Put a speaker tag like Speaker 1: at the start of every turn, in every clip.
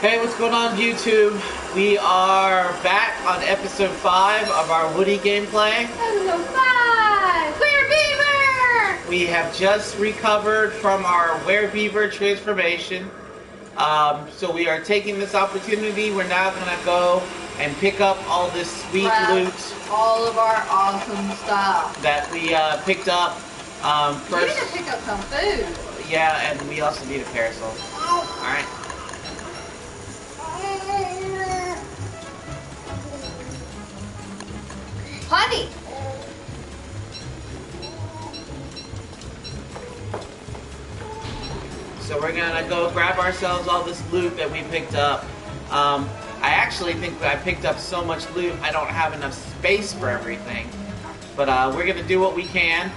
Speaker 1: Hey, what's going on YouTube? We are back on episode 5 of our Woody gameplay.
Speaker 2: Episode 5! Werebeaver!
Speaker 1: We have just recovered from our Werebeaver transformation. So we are taking this opportunity. We're now going to go and pick up all this sweet loot.
Speaker 2: All of our awesome stuff.
Speaker 1: That we picked up.
Speaker 2: First, we need to pick up some food.
Speaker 1: Yeah, and we also need a parasol. Alright.
Speaker 2: Honey!
Speaker 1: So we're gonna go grab ourselves all this loot that we picked up. I actually think that I picked up so much loot I don't have enough space for everything. But we're gonna do what we can.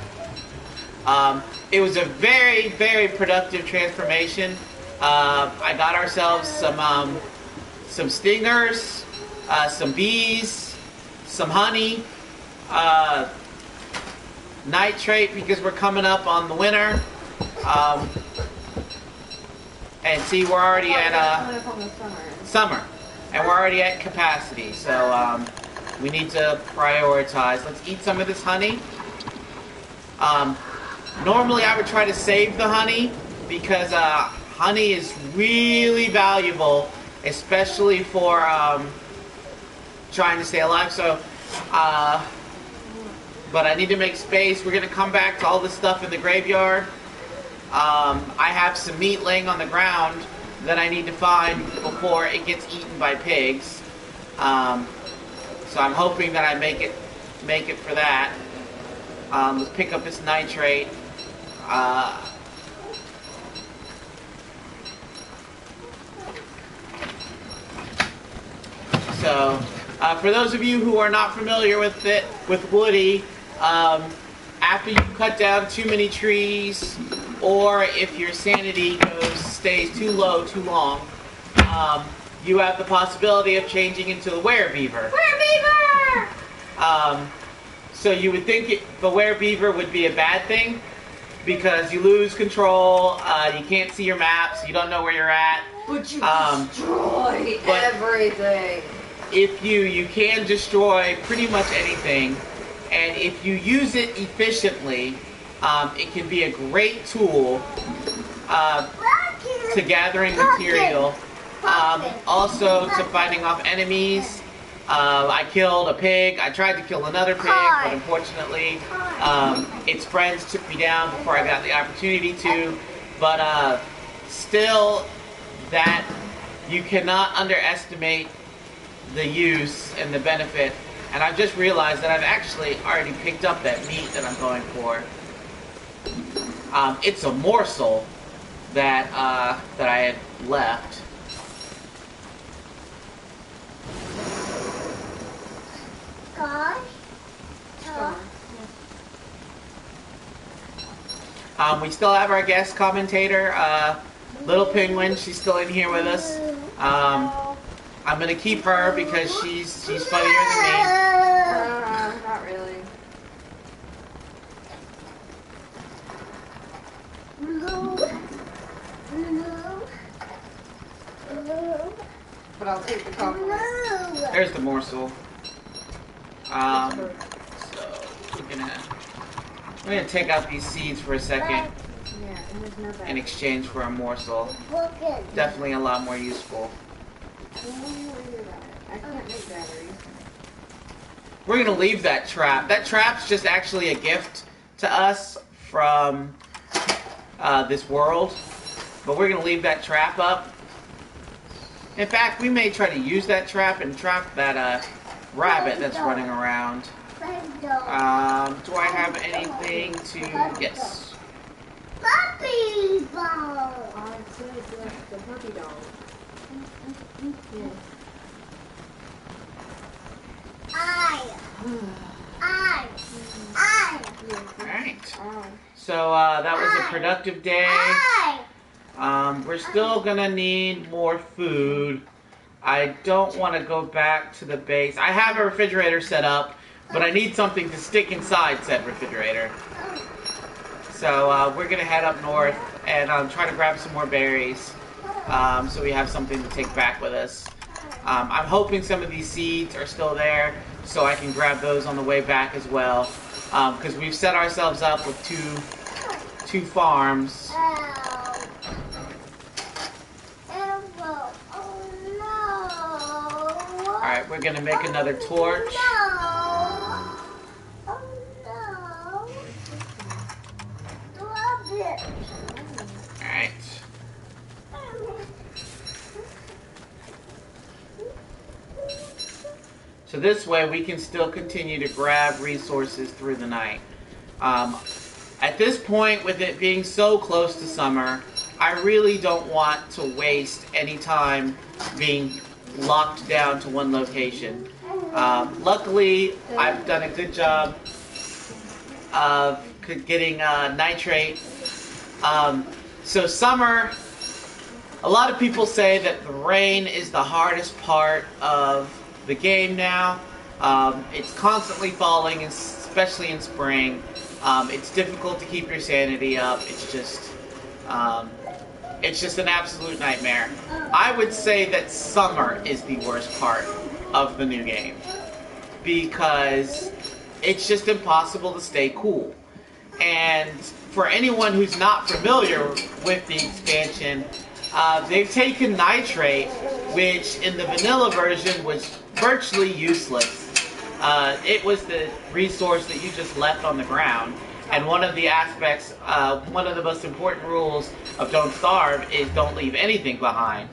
Speaker 1: It was a very, very productive transformation. I got ourselves some stingers, some bees, some honey, nitrate because we're coming up on the winter. And see, we're already at summer, and we're already at capacity. So we need to prioritize. Let's eat some of this honey. Normally, I would try to save the honey because honey is really valuable, especially for trying to stay alive. So, but I need to make space. We're gonna come back to all this stuff in the graveyard. I have some meat laying on the ground that I need to find before it gets eaten by pigs. So I'm hoping that I make it for that. Let's pick up this nitrate. So, for those of you who are not familiar with Woody, after you cut down too many trees, or if your sanity stays too low too long, you have the possibility of changing into a werebeaver.
Speaker 2: Werebeaver!
Speaker 1: So you would think the werebeaver would be a bad thing because you lose control, you can't see your maps, you don't know where you're at.
Speaker 2: But you destroy everything.
Speaker 1: If you can destroy pretty much anything, and if you use it efficiently, it can be a great tool to gathering material, also to fighting off enemies. I killed a pig. I tried to kill another pig, but unfortunately, its friends took me down before I got the opportunity to. But still, that you cannot underestimate the use and the benefit. And I've just realized that I've actually already picked up that meat that I'm going for. It's a morsel that that I had left. We still have our guest commentator, Little Penguin. She's still in here with us. I'm gonna keep her because she's funnier than me.
Speaker 2: Not really. But I'll take the compliment.
Speaker 1: There's the morsel. So we're gonna take out these seeds for a second in exchange for a morsel. Definitely a lot more useful.
Speaker 2: I can't make batteries.
Speaker 1: We're gonna leave that trap. That trap's just actually a gift to us from this world, but we're gonna leave that trap up. In fact, we may try to use that trap and trap that rabbit that's running around. Do I have anything to... Yes.
Speaker 2: Puppy ball! It says the puppy dog.
Speaker 1: Alright. So that was a productive day. We're still gonna need more food. I don't want to go back to the base. I have a refrigerator set up, but I need something to stick inside said refrigerator. So we're gonna head up north and try to grab some more berries. so we have something to take back with us. I'm hoping some of these seeds are still there, so I can grab those on the way back as well. Because we've set ourselves up with two farms. Alright, we're gonna make another torch. Alright. So this way we can still continue to grab resources through the night. At this point, with it being so close to summer, I really don't want to waste any time being locked down to one location. Luckily, I've done a good job of getting nitrate. So summer, a lot of people say that the rain is the hardest part of the game now. It's constantly falling, especially in spring. It's difficult to keep your sanity up. It's just an absolute nightmare. I would say that summer is the worst part of the new game because it's just impossible to stay cool. And for anyone who's not familiar with the expansion, they've taken nitrate, which in the vanilla version was virtually useless. It was the resource that you just left on the ground. And one of the aspects, one of the most important rules of Don't Starve is don't leave anything behind,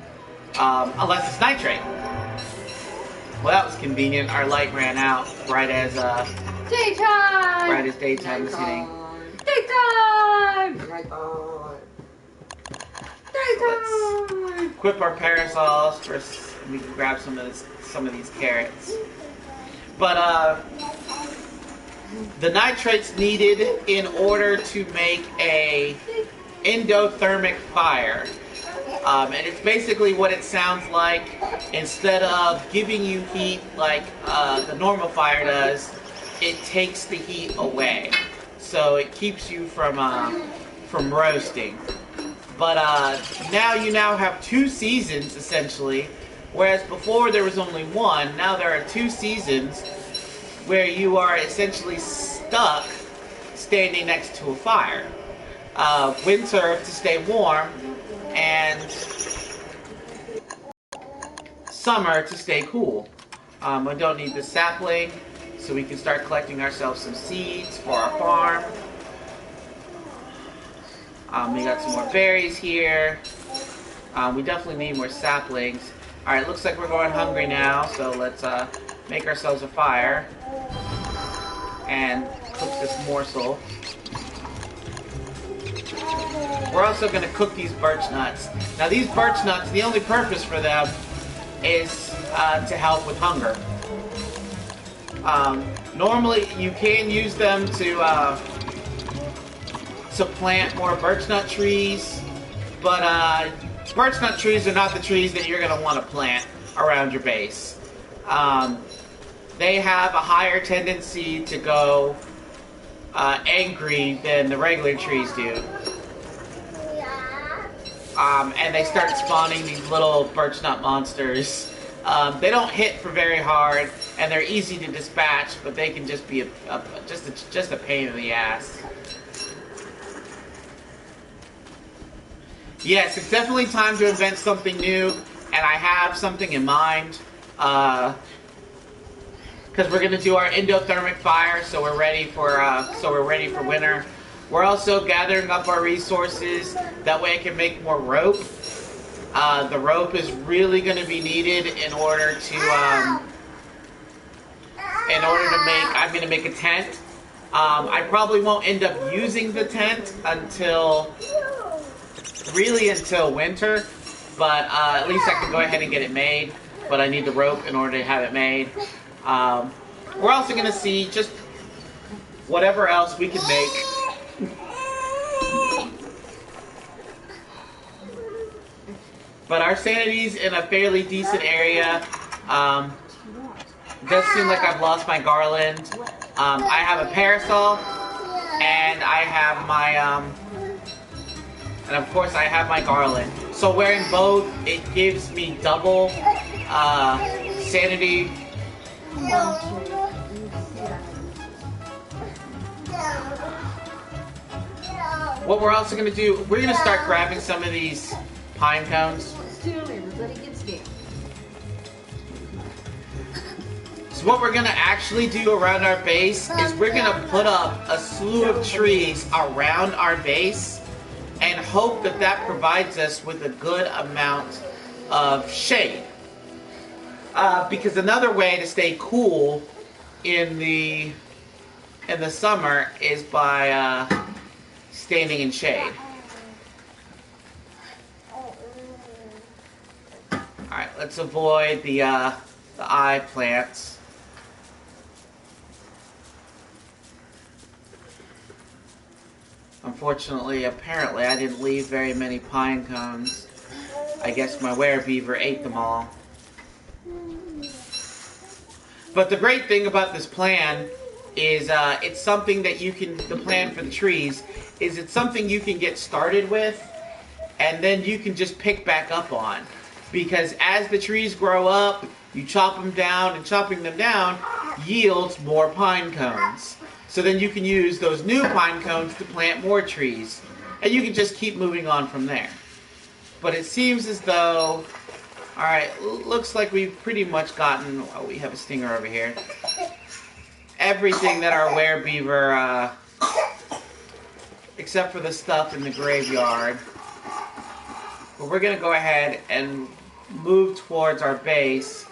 Speaker 1: unless it's nitrate. Well, that was convenient. Our light ran out right as
Speaker 3: daytime.
Speaker 1: Right as daytime was hitting.
Speaker 3: Daytime.
Speaker 1: Let's equip our parasols first. We can grab some of these carrots. But the nitrate's needed in order to make a endothermic fire. And it's basically what it sounds like. Instead of giving you heat like the normal fire does, it takes the heat away. So it keeps you from roasting. But now you have 2 seasons, essentially. Whereas before there was only 1, now there are 2 seasons where you are essentially stuck standing next to a fire. Winter to stay warm, and summer to stay cool. We don't need the sapling, so we can start collecting ourselves some seeds for our farm. We got some more berries here. We definitely need more saplings. Alright, looks like we're going hungry now, so let's make ourselves a fire and cook this morsel. We're also going to cook these birch nuts. Now these birch nuts, the only purpose for them is to help with hunger. Normally you can use them to plant more birch nut trees, but birch nut trees are not the trees that you're going to want to plant around your base. They have a higher tendency to go angry than the regular trees do. And they start spawning these little birch nut monsters. They don't hit for very hard, and they're easy to dispatch, but they can just be just a pain in the ass. Yes, it's definitely time to invent something new, and I have something in mind. Because we're going to do our endothermic fire, so we're ready for winter. We're also gathering up our resources. That way I can make more rope. The rope is really going to be needed in order to I'm going to make a tent. I probably won't end up using the tent until winter, but at least I can go ahead and get it made. But I need the rope in order to have it made. We're also going to see just whatever else we can make. But our sanity's in a fairly decent area. Does seem like I've lost my garland. I have a parasol, and I have And of course I have my garland. So wearing both, it gives me double sanity. What we're also gonna do, we're gonna start grabbing some of these pine cones.
Speaker 3: Let it get scared.
Speaker 1: So what we're gonna actually do around our base is we're gonna put up a slew of trees around our base and hope that that provides us with a good amount of shade. Because another way to stay cool in the summer is by standing in shade. Alright, let's avoid the eye plants. Unfortunately, apparently, I didn't leave very many pine cones. I guess my werebeaver ate them all. But the great thing about this plan is it's something that you can, the plan for the trees, is it's something you can get started with and then you can just pick back up on. Because as the trees grow up, you chop them down, and chopping them down yields more pine cones. So then you can use those new pine cones to plant more trees. And you can just keep moving on from there. But it seems as though, alright, looks like we've pretty much gotten, oh, we have a stinger over here. Everything that our werebeaver, except for the stuff in the graveyard. But we're going to go ahead and move towards our base.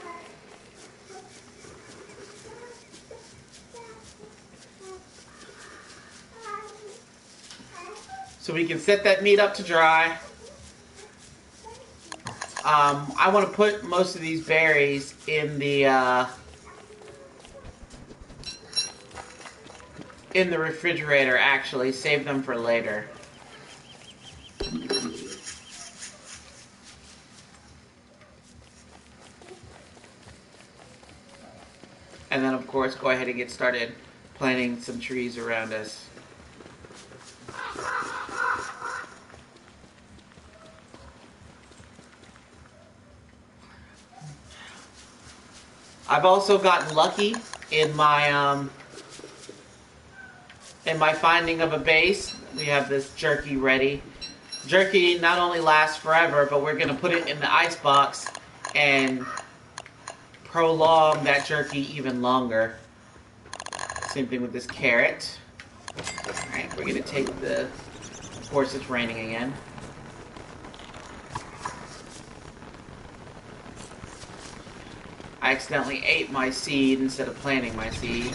Speaker 1: So we can set that meat up to dry. I want to put most of these berries in the refrigerator, actually. Save them for later. And then, of course, go ahead and get started planting some trees around us. I've also gotten lucky in my finding of a base. We have this jerky ready. Jerky not only lasts forever, but we're going to put it in the ice box and prolong that jerky even longer. Same thing with this carrot. Alright, we're going to take the... Of course, it's raining again. I accidentally ate my seed instead of planting my seed.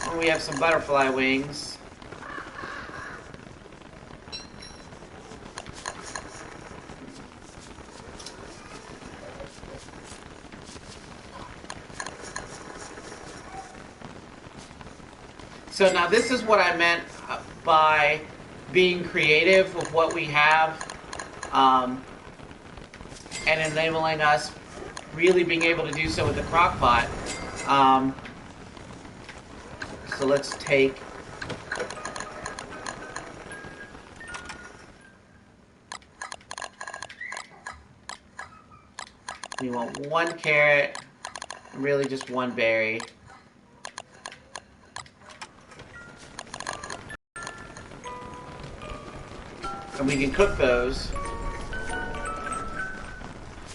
Speaker 1: And we have some butterfly wings. So now this is what I meant by being creative with what we have. And enabling us really being able to do so with the crock pot. So let's take we want one carrot, really just one berry. And we can cook those.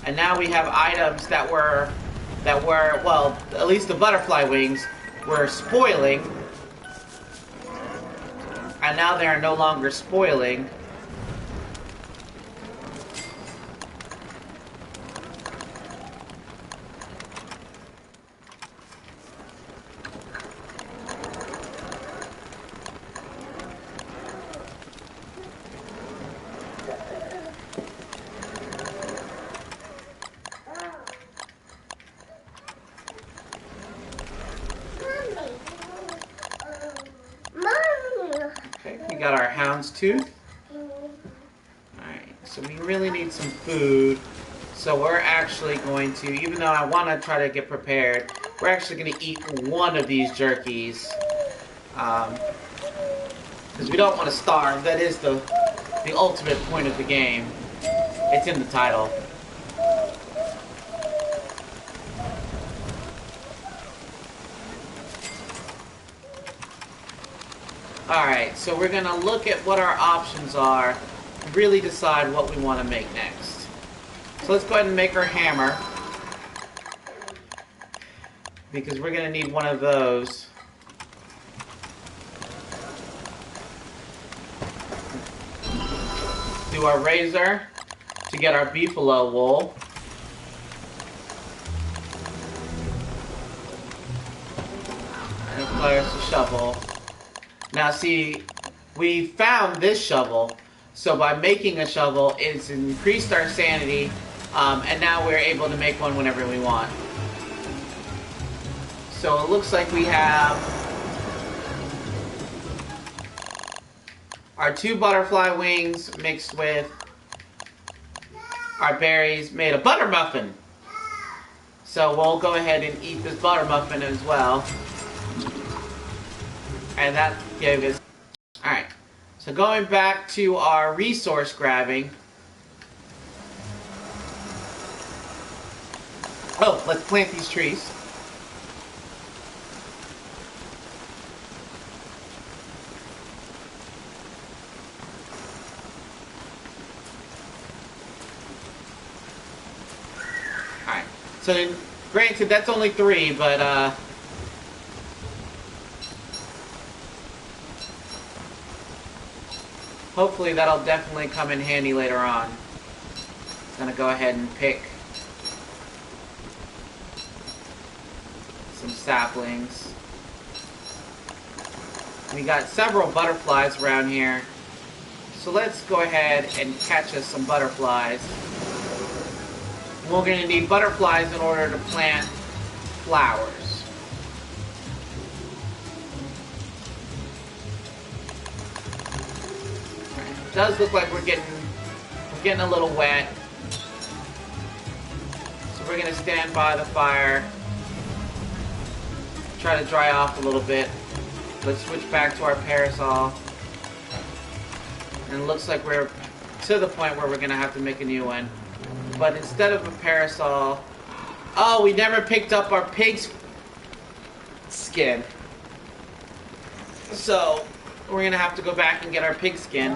Speaker 1: And now we have items that were, well, at least the butterfly wings were spoiling. And now they are no longer spoiling. Got our houndstooth. Alright, so we really need some food. So we're actually going to, even though I want to try to get prepared, we're actually going to eat one of these jerkies. Because we don't want to starve. That is the ultimate point of the game. It's in the title. Alright, so we're going to look at what our options are and really decide what we want to make next. So let's go ahead and make our hammer. Because we're going to need one of those. Do our razor to get our beefalo wool. And of course the shovel. Now see, we found this shovel, so by making a shovel, it's increased our sanity, and now we're able to make one whenever we want. So it looks like we have our 2 butterfly wings mixed with our berries made a butter muffin. So we'll go ahead and eat this butter muffin as well. And that gave us... Alright, so going back to our resource grabbing. Oh, let's plant these trees. Alright, so then, granted that's only 3, but hopefully that'll definitely come in handy later on. I'm gonna go ahead and pick some saplings. We got several butterflies around here, so let's go ahead and catch us some butterflies. We're gonna need butterflies in order to plant flowers. It does look like we're getting a little wet. So we're gonna stand by the fire. Try to dry off a little bit. Let's switch back to our parasol. And it looks like we're to the point where we're gonna have to make a new one. But instead of a parasol... Oh, we never picked up our pig's skin. So we're gonna have to go back and get our pig skin.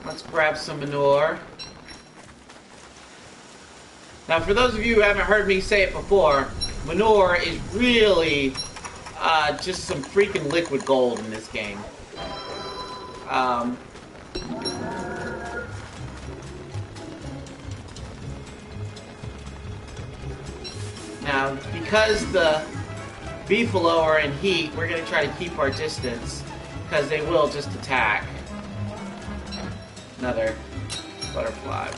Speaker 1: Let's grab some manure. Now, for those of you who haven't heard me say it before, manure is really just some freaking liquid gold in this game. Now, because the beefalo are in heat, we're going to try to keep our distance, because they will just attack. Another butterfly.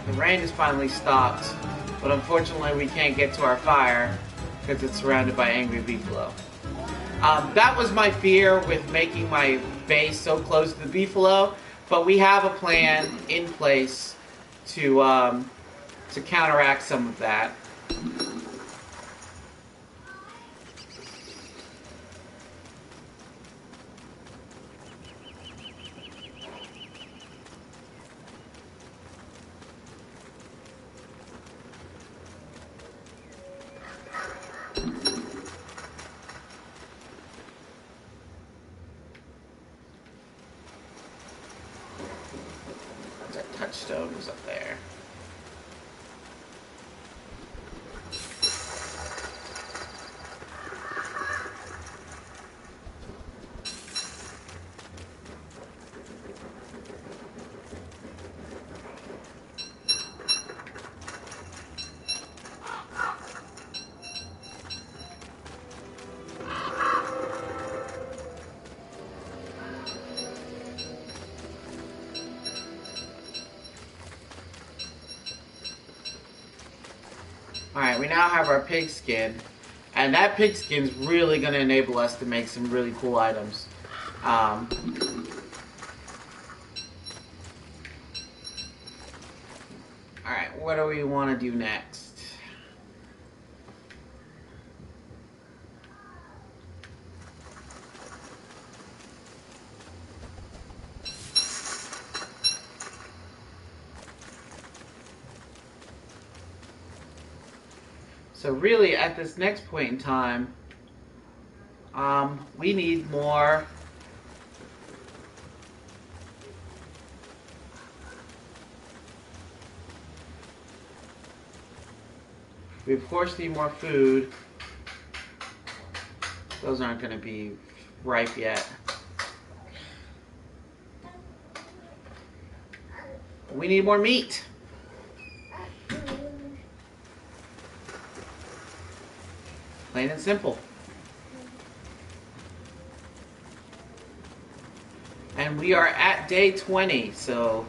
Speaker 1: The rain has finally stopped, but unfortunately we can't get to our fire because it's surrounded by angry beefalo. That was my fear with making my base so close to the beefalo, but we have a plan in place to counteract some of that. That touchstone was up there. Alright, we now have our pig skin. And that pig skin is really going to enable us to make some really cool items. Alright, what do we want to do next? So really, at this next point in time, we need more we of course need more food. Those aren't going to be ripe yet. We need more meat. Plain and simple. And we are at day 20, so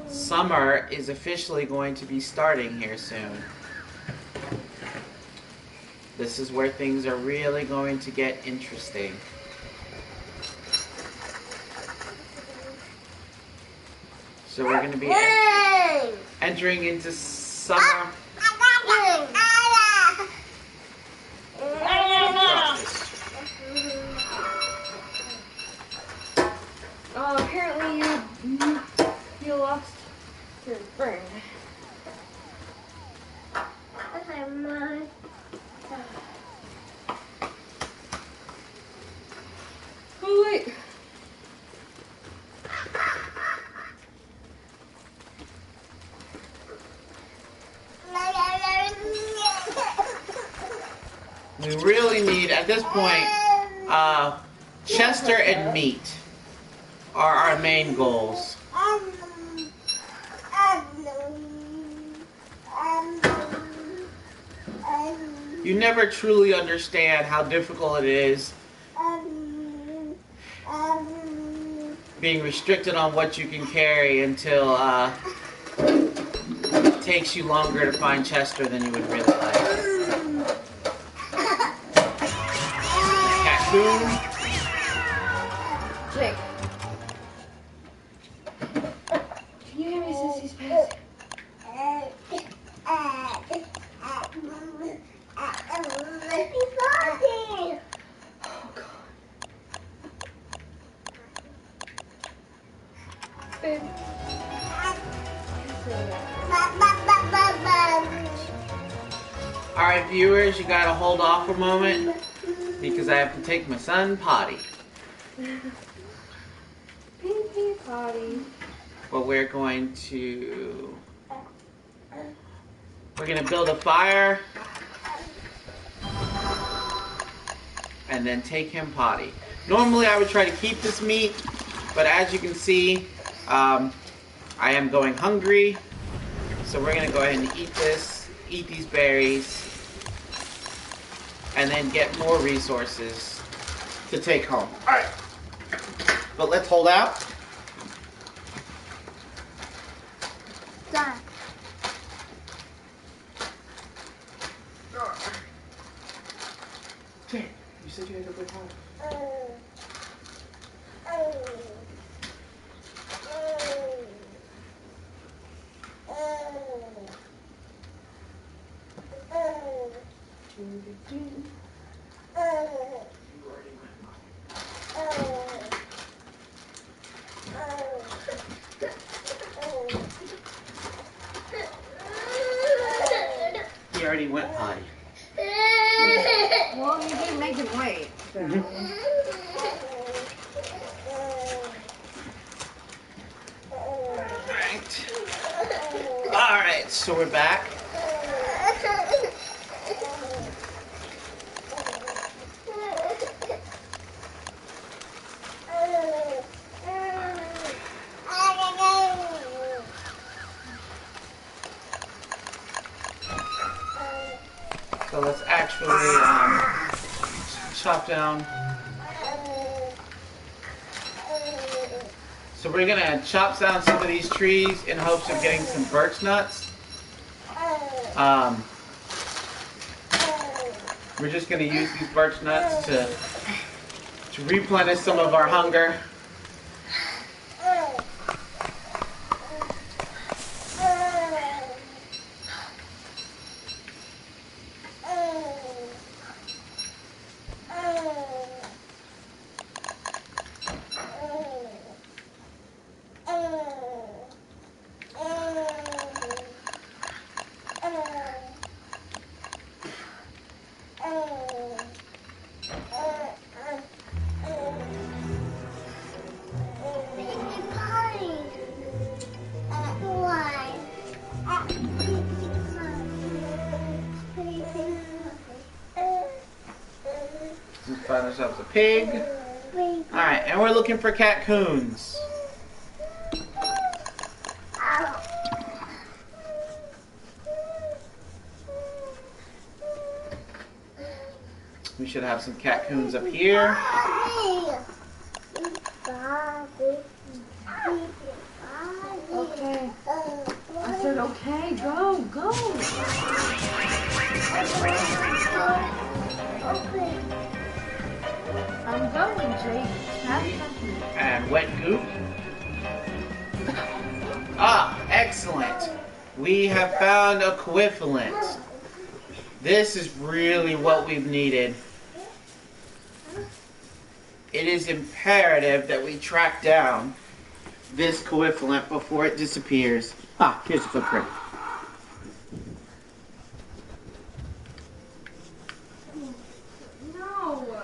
Speaker 1: summer is officially going to be starting here soon. This is where things are really going to get interesting. So we're going to be entering into summer.
Speaker 3: Oh, apparently you lost your friend. Oh wait.
Speaker 1: We really need, at this point, Chester and meat are our main goals. You never truly understand how difficult it is being restricted on what you can carry until it takes you longer to find Chester than you would really like. Boom.
Speaker 3: Jake. Can you hand me Sissy's pass? Oh god. Babe.
Speaker 1: Alright viewers, you gotta hold off for a moment because I have to take my son potty.
Speaker 3: Pee potty.
Speaker 1: But we're gonna build a fire and then take him potty. Normally I would try to keep this meat, but as you can see, I am going hungry. So we're gonna go ahead and eat these berries, and then get more resources to take home. Alright. But let's hold out.
Speaker 2: Done.
Speaker 1: Jay, you said you had to play home. He already went potty.
Speaker 3: Well, you didn't make him wait. So.
Speaker 1: Alright, so we're back. So let's actually chop down. So we're gonna chop down some of these trees in hopes of getting some birch nuts. We're just going to use these birch nuts to replenish some of our hunger. Let's find ourselves a pig. Alright, and we're looking for caccoons. We should have some caccoons up here.
Speaker 3: Okay. I said, okay, go, go. I'm going, Jake. Have something.
Speaker 1: And wet goop. Ah, excellent. We have found equivalent. This is really what we've needed. It is imperative that we track down this coefficient before it disappears. Ah, here's the footprint.
Speaker 3: No.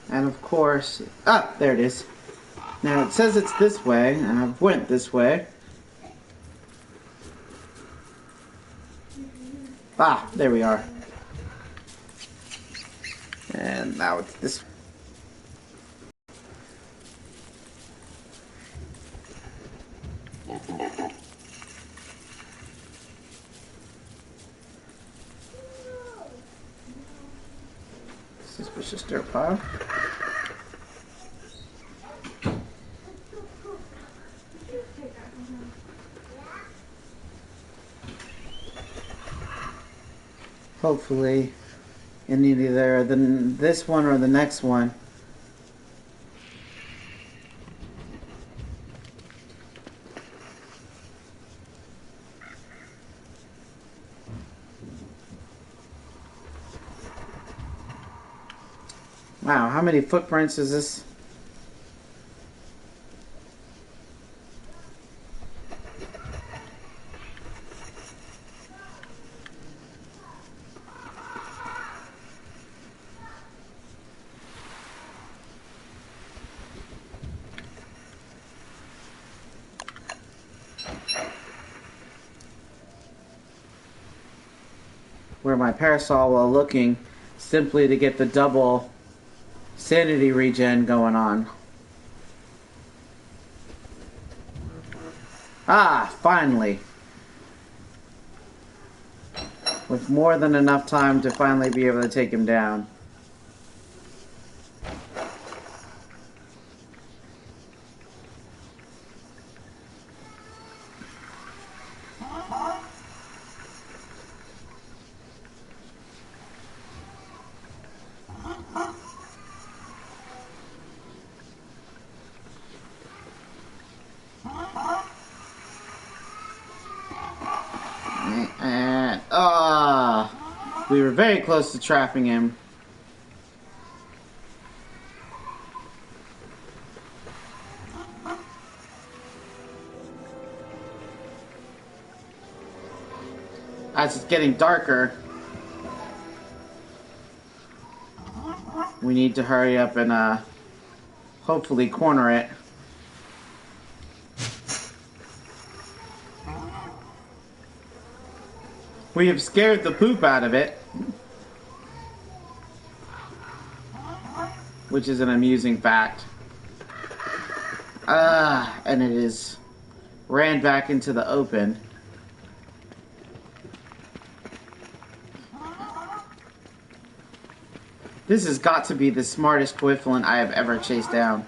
Speaker 1: And of course, there it is. Now it says it's this way, and I've went this way. Ah, there we are. And now it's this. Suspicious dirt pile. Hopefully, in either this one or the next one. Wow, how many footprints is this? Where my parasol while looking simply to get the double sanity regen going on. Ah, finally. With more than enough time to finally be able to take him down. And we were very close to trapping him. As it's getting darker, we need to hurry up and hopefully corner it. We have scared the poop out of it. which is an amusing fact. And it is ran back into the open. This has got to be the smartest Coefficient I have ever chased down.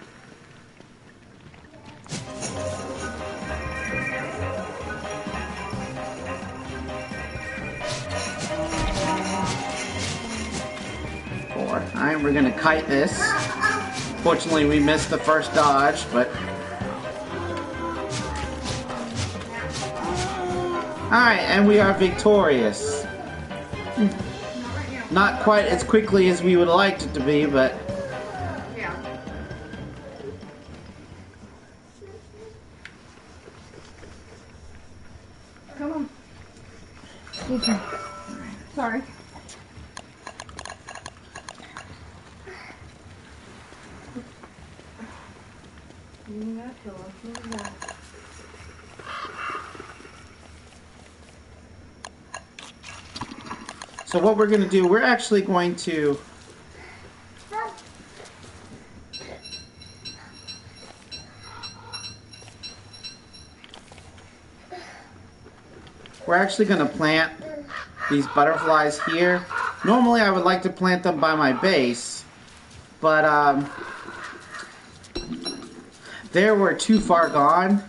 Speaker 1: Alright, we're gonna kite this. Fortunately, we missed the first dodge, but... Alright, and we are victorious. Not quite as quickly as we would have liked it to be, but...
Speaker 3: Yeah. Come on. Okay. Sorry. Move that pillow. Move that.
Speaker 1: So what we're going to do, we're actually going to... We're actually going to plant these butterflies here. Normally I would like to plant them by my base, but they were too far gone,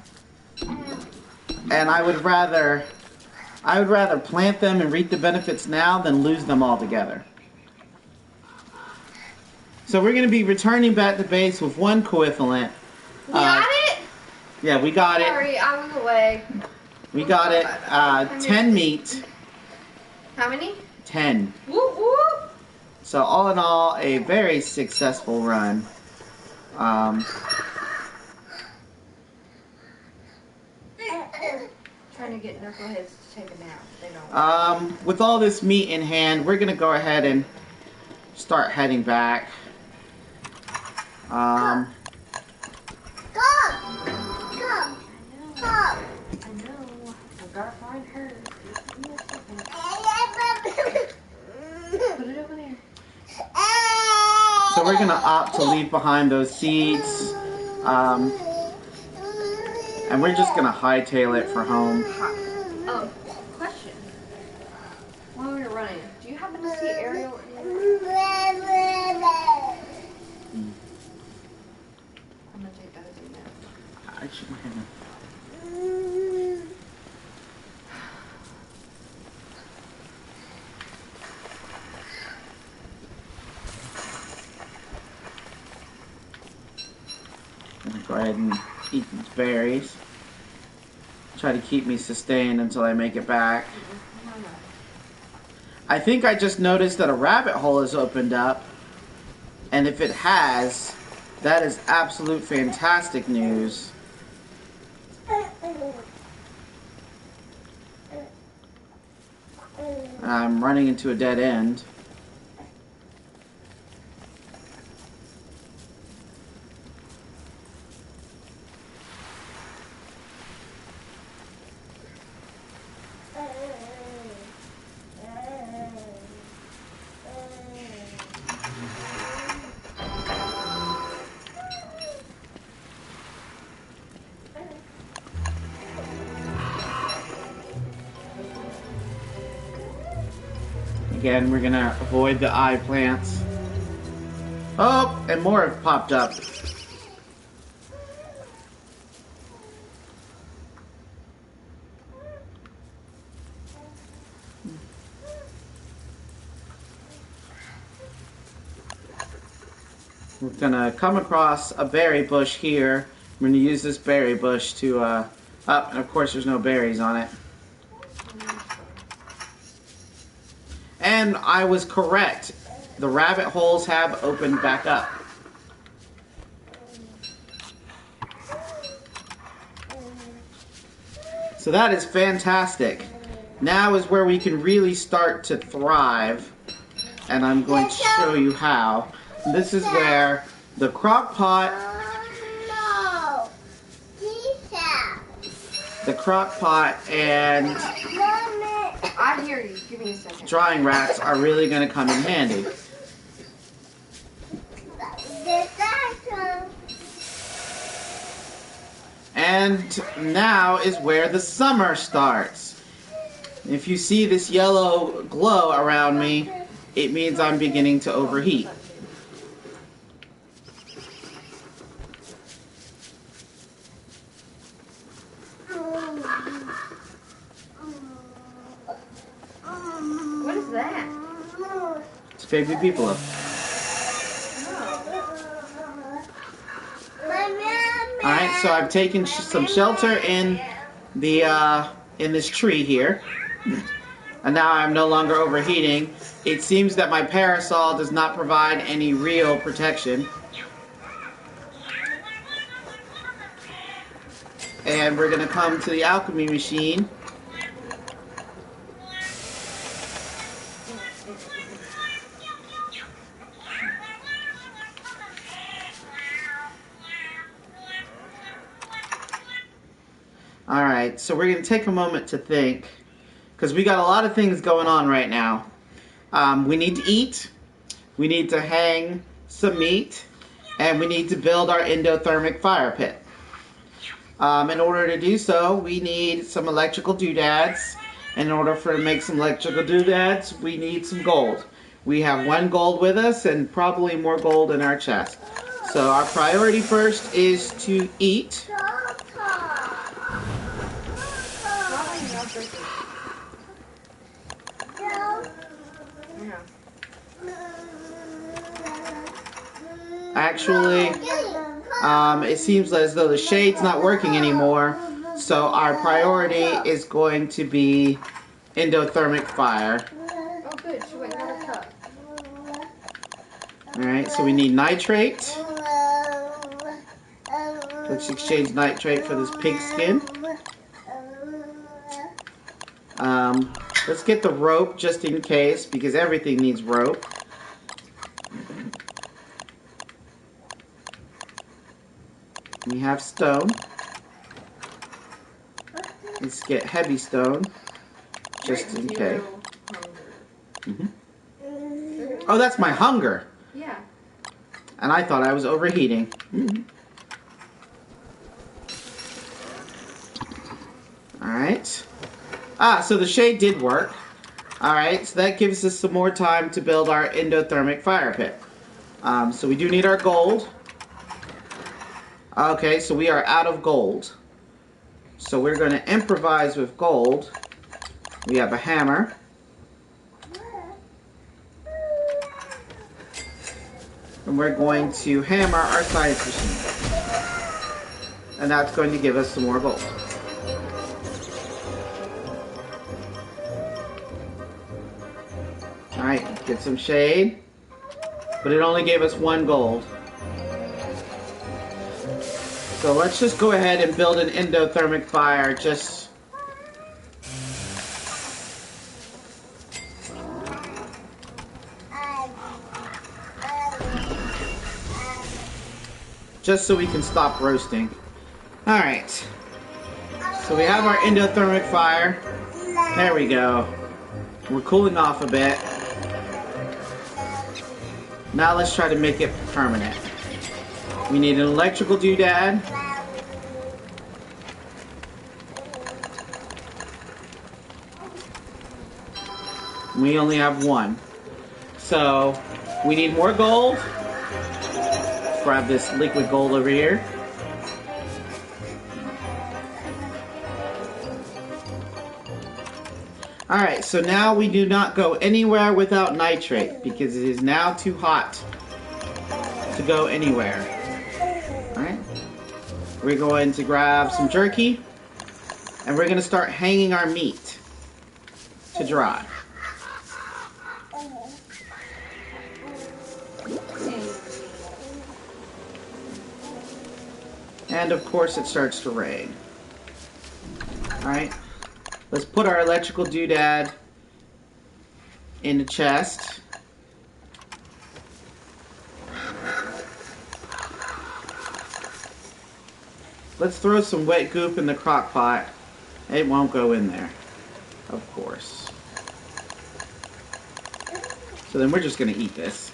Speaker 1: and I would rather plant them and reap the benefits now than lose them altogether. So we're going to be returning back to base with one Coefficient.
Speaker 3: You got it?
Speaker 1: Yeah, we got it.
Speaker 3: Sorry, I was away.
Speaker 1: We got it. 10 meat.
Speaker 3: How many?
Speaker 1: 10.
Speaker 3: Whoop whoop.
Speaker 1: So all in all, a very successful run.
Speaker 3: Trying to get knuckleheads to take a nap. They don't.
Speaker 1: With all this meat in hand, we're gonna go ahead and start heading back.
Speaker 2: Go! Go!
Speaker 3: I know. I gotta find her. Put it over there.
Speaker 1: So we're gonna opt to leave behind those seeds. And we're just gonna hightail it for home.
Speaker 3: Oh, question. While we were running, do you happen to see Ariel in there? I'm gonna take that as a no.
Speaker 1: I should have. I'm gonna go ahead and eat these berries. Try to keep me sustained until I make it back. I think I just noticed that a rabbit hole has opened up. And if it has, that is absolute fantastic news. I'm running into a dead end. Again, we're gonna avoid the eye plants. Oh, and more have popped up. We're gonna come across a berry bush here. I'm gonna use this berry bush to, and of course there's no berries on it. And I was correct. The rabbit holes have opened back up. So that is fantastic. Now is where we can really start to thrive. And I'm going to show you how. This is where the crock pot, and
Speaker 3: I hear you. Give me a second.
Speaker 1: drying racks are really going to come in handy.
Speaker 4: And now is where the summer starts. If you see this yellow glow around me, it means I'm beginning to overheat.
Speaker 3: What is that?
Speaker 4: It's a baby people. Alright, so I've taken some shelter in the in this tree here. And now I'm no longer overheating. It seems that my parasol does not provide any real protection. And we're going to come to the alchemy machine. Alright, so we're going to take a moment to think, because we got a lot of things going on right now. We need to eat, we need to hang some meat, and we need to build our endothermic fire pit. In order to do so, we need some electrical doodads. In order to make some electrical doodads, we need some gold. We have 1 gold with us and probably more gold in our chest. So our priority first is to eat. Actually, it seems as though the shade's not working anymore, so our priority is going to be endothermic fire.
Speaker 3: Oh good, she went another cup.
Speaker 4: Alright, so we need nitrate. Let's exchange nitrate for this pig skin. Let's get the rope just in case, because everything needs rope. We have stone. Let's get heavy stone, just in case. Oh, that's my hunger.
Speaker 3: Yeah.
Speaker 4: And I thought I was overheating. Alright. So the shade did work. Alright, so that gives us some more time to build our endothermic fire pit. So we do need our gold. Okay, so we are out of gold. So we're going to improvise with gold. We have a hammer. And we're going to hammer our science machine. And that's going to give us some more gold. Alright, get some shade. But it only gave us 1 gold. So let's just go ahead and build an endothermic fire, just so we can stop roasting. Alright, so we have our endothermic fire. There we go. We're cooling off a bit. Now let's try to make it permanent. We need an electrical doodad. We only have 1. So we need more gold. Let's grab this liquid gold over here. Alright, so now we do not go anywhere without nitrate because it is now too hot to go anywhere. Alright, we're going to grab some jerky and we're going to start hanging our meat to dry. And of course it starts to rain. Alright, let's put our electrical doodad in the chest. Let's throw some wet goop in the crock pot. It won't go in there, of course. So then we're just going to eat this.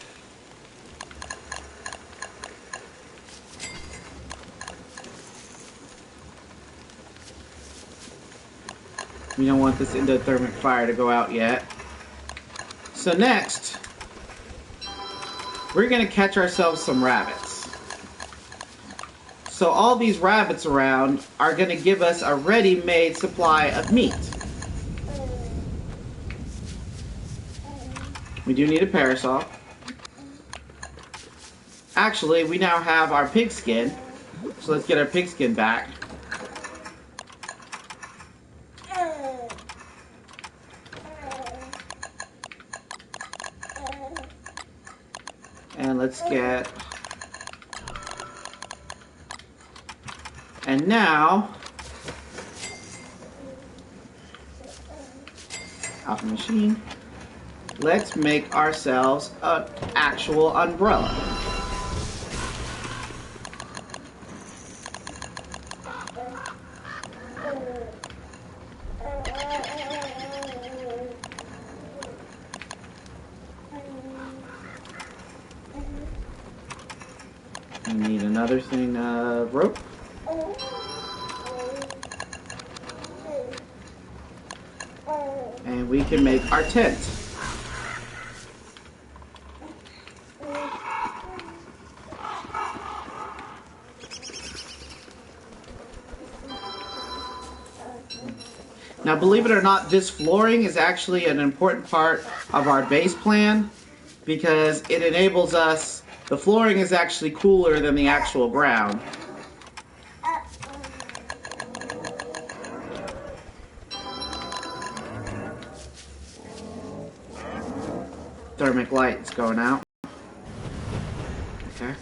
Speaker 4: We don't want this endothermic fire to go out yet. So next, we're going to catch ourselves some rabbits. So all these rabbits around are going to give us a ready-made supply of meat. We do need a parasol. Actually, we now have our pigskin. So let's get our pigskin back. And let's get... And now... Out the machine. Let's make ourselves an actual umbrella. We need another thing of rope. And we can make our tent. Now, believe it or not, this flooring is actually an important part of our base plan because it enables us, the flooring is actually cooler than the actual ground. Thermic light's going out. Okay.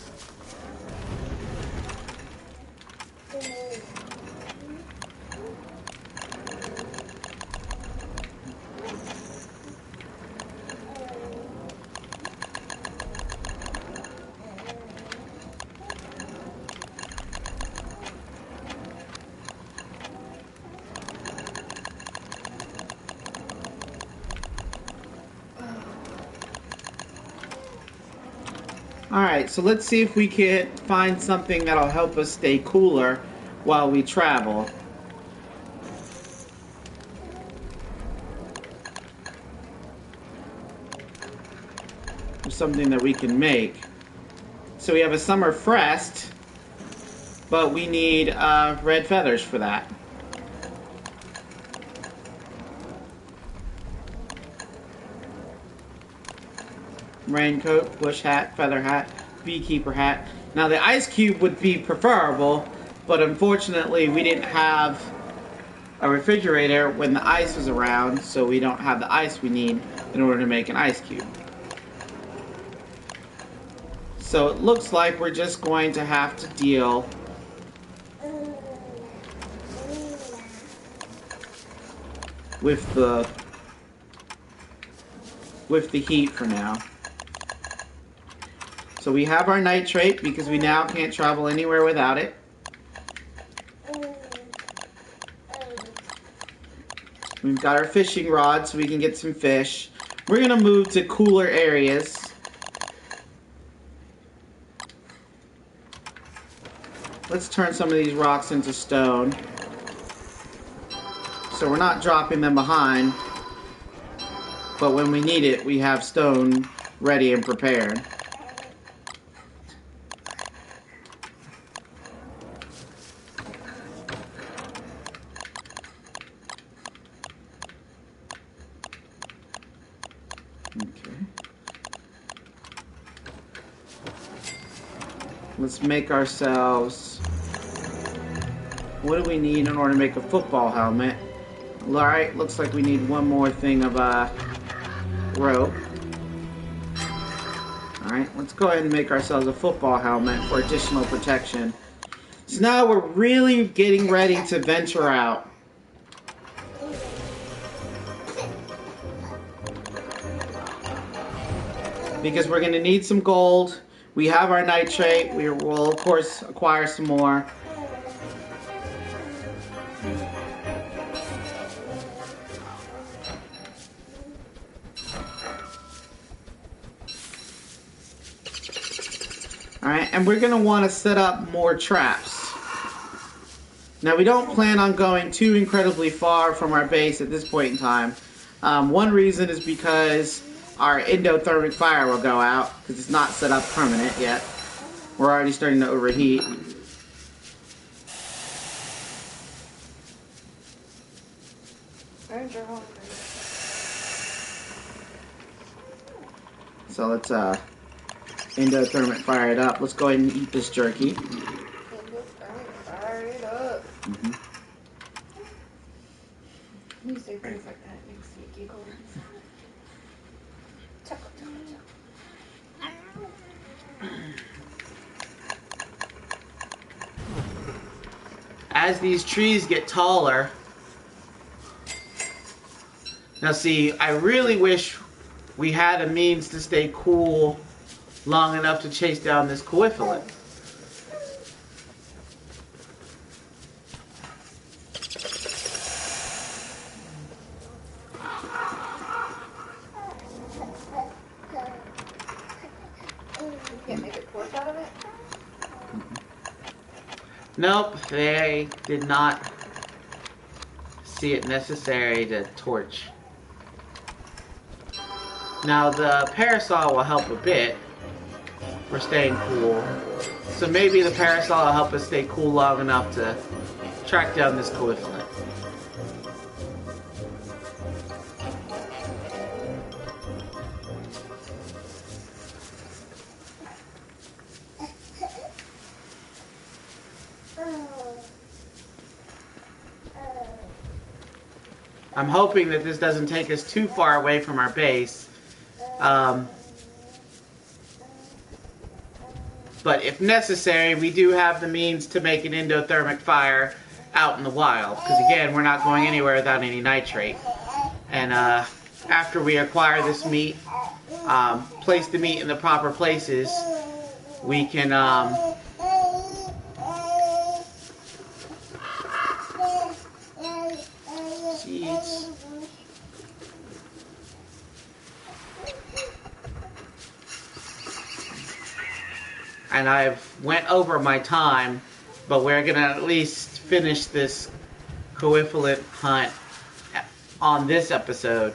Speaker 4: Alright, so let's see if we can find something that'll help us stay cooler while we travel. Something that we can make. So we have a summer crest, but we need red feathers for that. Raincoat, bush hat, feather hat, beekeeper hat. Now the ice cube would be preferable, but unfortunately we didn't have a refrigerator when the ice was around, so we don't have the ice we need in order to make an ice cube. So it looks like we're just going to have to deal with the heat for now. So we have our nitrate because we now can't travel anywhere without it. We've got our fishing rod so we can get some fish. We're going to move to cooler areas. Let's turn some of these rocks into stone. So we're not dropping them behind. But when we need it, we have stone ready and prepared. Okay. Let's make ourselves... What do we need in order to make a football helmet? Alright, looks like we need one more thing of rope. Alright, let's go ahead and make ourselves a football helmet for additional protection. So now we're really getting ready to venture out. Because we're going to need some gold. We have our nitrate. We will, of course, acquire some more. Alright, and we're going to want to set up more traps. Now we don't plan on going too incredibly far from our base at this point in time. One reason is because our endothermic fire will go out because it's not set up permanent yet. We're already starting to overheat.
Speaker 3: Where's your home?
Speaker 4: So let's endothermic fire it up. Let's go ahead and eat this jerky.
Speaker 3: Fire it up.
Speaker 4: Mm-hmm.
Speaker 3: You say things like that, it makes me giggle. Chuckle, chuckle, chuckle.
Speaker 1: As these trees get taller, now see, I really wish we had a means to stay cool long enough to chase down this coifflet.
Speaker 3: Can't make a torch out of it?
Speaker 1: Nope, they did not see it necessary to torch. Now the parasol will help a bit for staying cool. So maybe the parasol will help us stay cool long enough to track down this coifflet. I'm hoping that this doesn't take us too far away from our base. But if necessary, we do have the means to make an endothermic fire out in the wild. Because again, we're not going anywhere without any nitrate. And after we acquire this meat, place the meat in the proper places, we can seeds. And I've went over my time, but we're gonna at least finish this coifflet hunt on this episode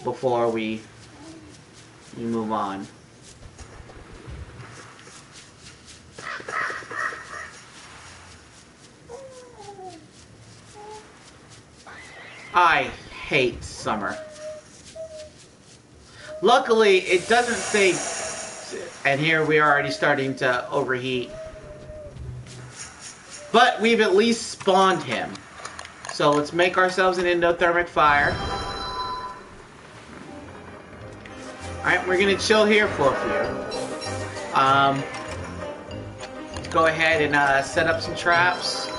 Speaker 1: before we move on. I hate summer. Luckily, it doesn't say, and here we are already starting to overheat. But we've at least spawned him. So let's make ourselves an endothermic fire. Alright, we're gonna chill here for a few. Let's go ahead and set up some traps.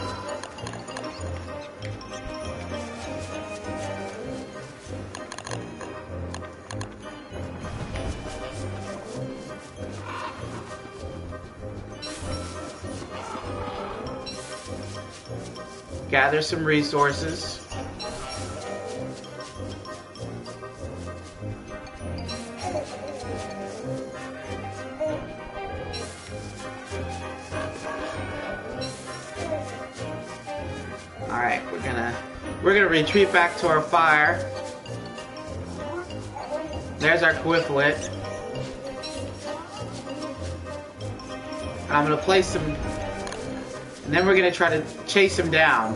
Speaker 1: Gather some resources. Alright, we're gonna retreat back to our fire. There's our coifflet. I'm gonna place some, and then we're gonna try to chase him down.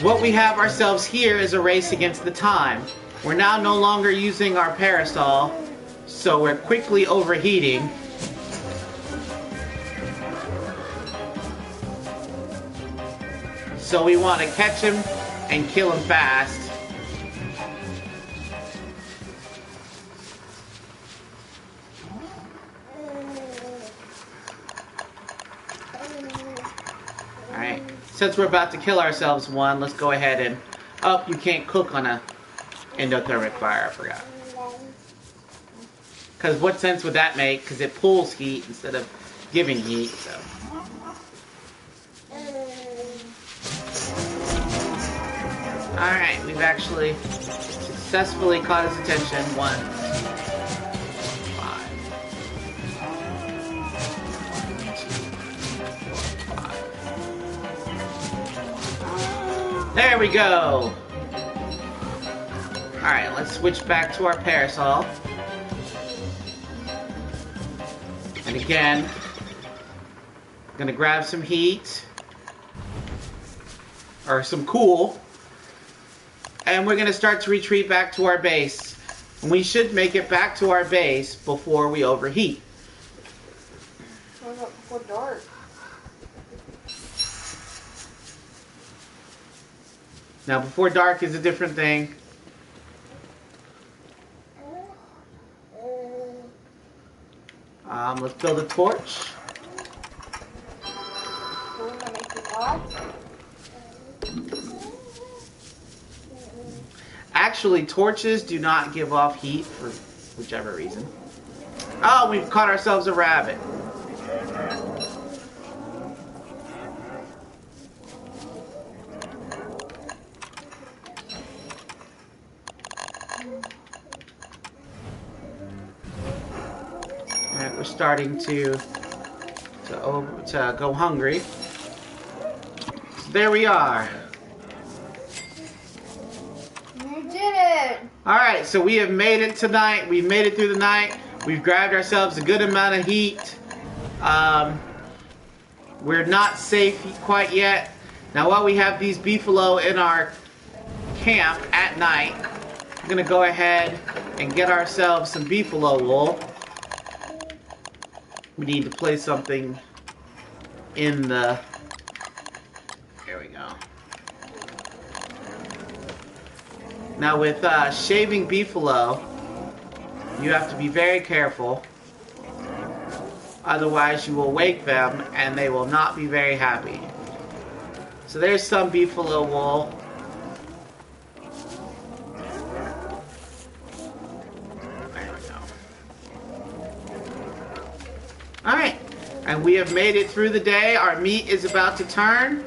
Speaker 1: What we have ourselves here is a race against the time. We're now no longer using our parasol, so we're quickly overheating. So we want to catch him and kill him fast. Alright, since we're about to kill ourselves one, let's go ahead and... Oh, you can't cook on a endothermic fire, I forgot. Because what sense would that make? Because it pulls heat instead of giving heat, so... Alright, we've actually successfully caught his attention. 1, 5. 1, 2, 4, 5. There we go. Alright, let's switch back to our parasol. And again, I'm gonna grab some heat. Or some cool. And we're gonna start to retreat back to our base. And we should make it back to our base before we overheat.
Speaker 3: What about before dark?
Speaker 1: Now before dark is a different thing. Let's build a torch.
Speaker 3: We're gonna make the pots.
Speaker 1: Actually, torches do not give off heat for whichever reason. Oh, we've caught ourselves a rabbit. Alright, we're starting to go hungry. So there we are.
Speaker 3: You did it!
Speaker 1: Alright, so we have made it tonight. We've made it through the night. We've grabbed ourselves a good amount of heat. We're not safe quite yet. Now while we have these beefalo in our camp at night, I'm going to go ahead and get ourselves some beefalo wool. We need to place something in the... There we go. Now with shaving beefalo, you have to be very careful. Otherwise you will wake them and they will not be very happy. So there's some beefalo wool. There we go. Alright, and we have made it through the day. Our meat is about to turn.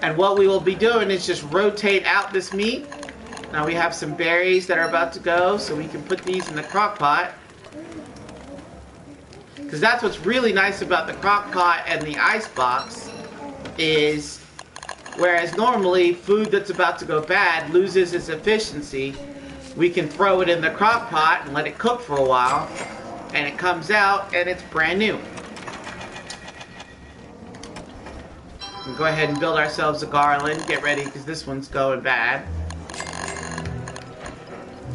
Speaker 1: And what we will be doing is just rotate out this meat. Now we have some berries that are about to go, so we can put these in the crock pot. Because that's what's really nice about the crock pot and the ice box is, whereas normally food that's about to go bad loses its efficiency, we can throw it in the crock pot and let it cook for a while, and it comes out and it's brand new. We'll go ahead and build ourselves a garland. Get ready because this one's going bad.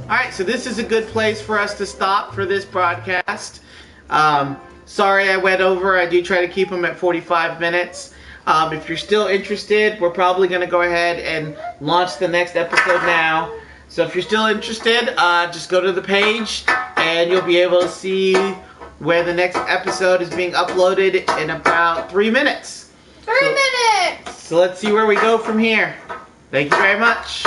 Speaker 1: Alright, so this is a good place for us to stop for this broadcast. Sorry I went over. I do try to keep them at 45 minutes. If you're still interested, we're probably going to go ahead and launch the next episode now. So if you're still interested, just go to the page and you'll be able to see where the next episode is being uploaded in about 3 minutes.
Speaker 3: 3 minutes!
Speaker 1: So let's see where we go from here. Thank you very much.